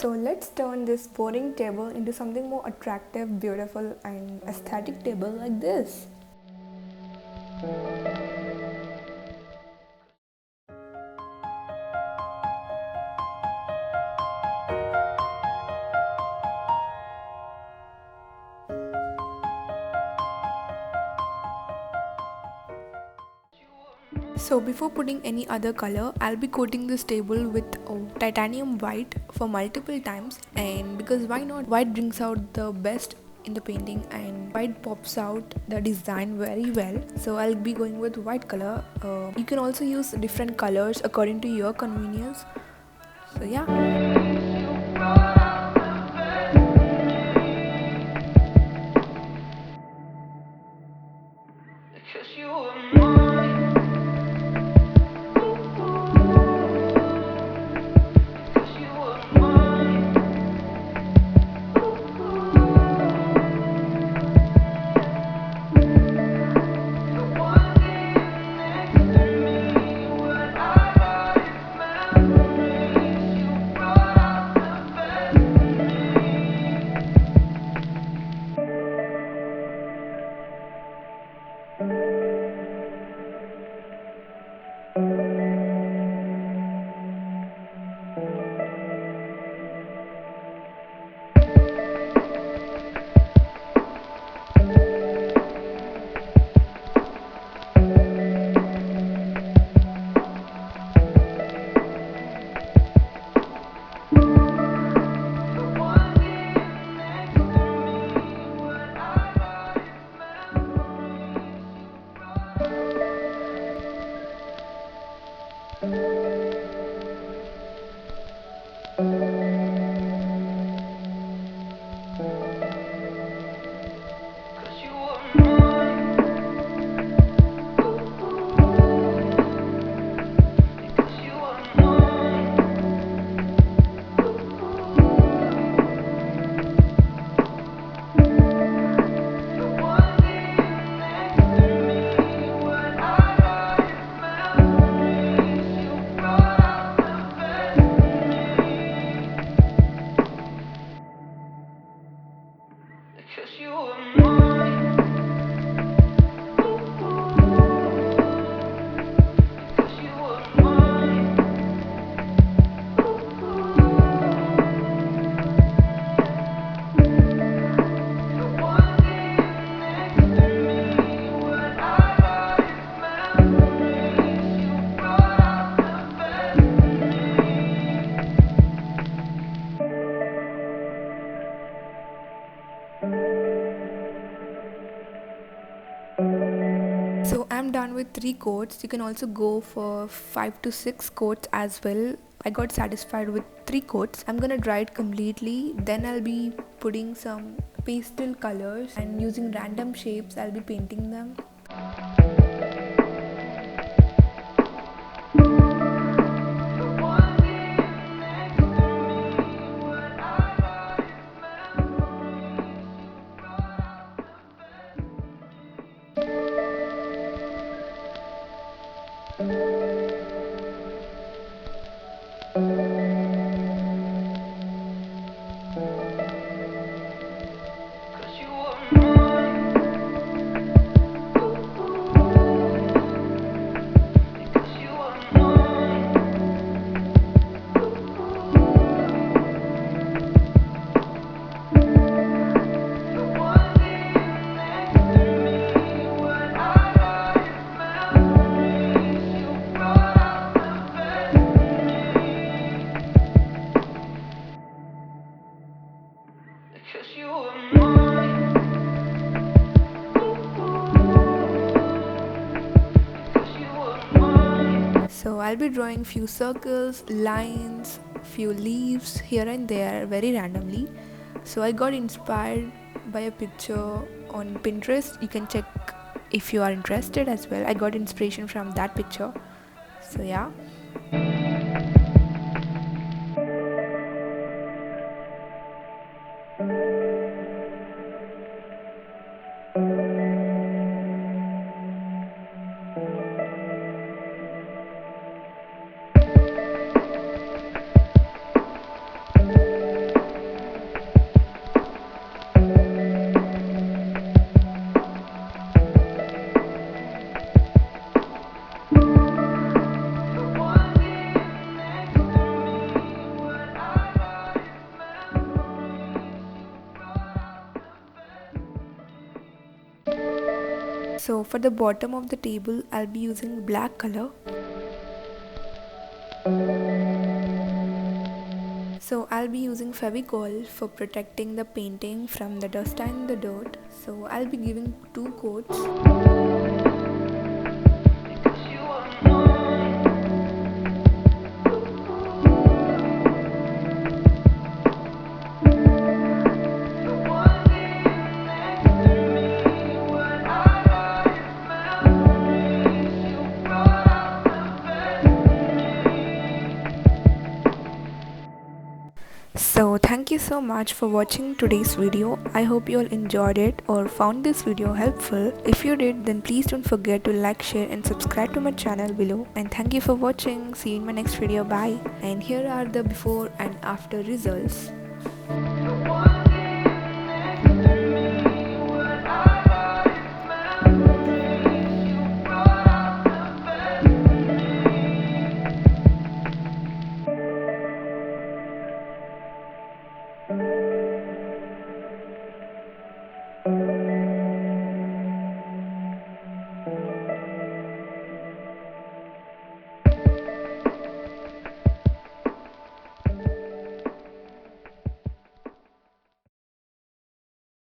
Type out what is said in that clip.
So let's turn this boring table into something more attractive, beautiful and aesthetic table like this. So before putting any other color, I'll be coating this table with titanium white for multiple times, and because why not? White brings out the best in the painting and white pops out the design very well. So I'll be going with white color. You can also use different colors according to your convenience. So yeah. So I'm done with 3 coats. You can also go for 5 to 6 coats as well. I got satisfied with 3 coats. I'm gonna dry it completely. Then I'll be putting some pastel colors and using random shapes. I'll be painting them. So I'll be drawing few circles, lines, few leaves here and there very randomly. So I got inspired by a picture on Pinterest. You can check if you are interested as well. I got inspiration from that picture. So yeah. So for the bottom of the table, I'll be using black color. So I'll be using Fevicol for protecting the painting from the dust and the dirt. So I'll be giving 2 coats. So thank you so much for watching today's video. I hope you all enjoyed it or found this video helpful. If you did, then please don't forget to like, share and subscribe to my channel below. And thank you for watching. See you in my next video. Bye. And here are the before and after results.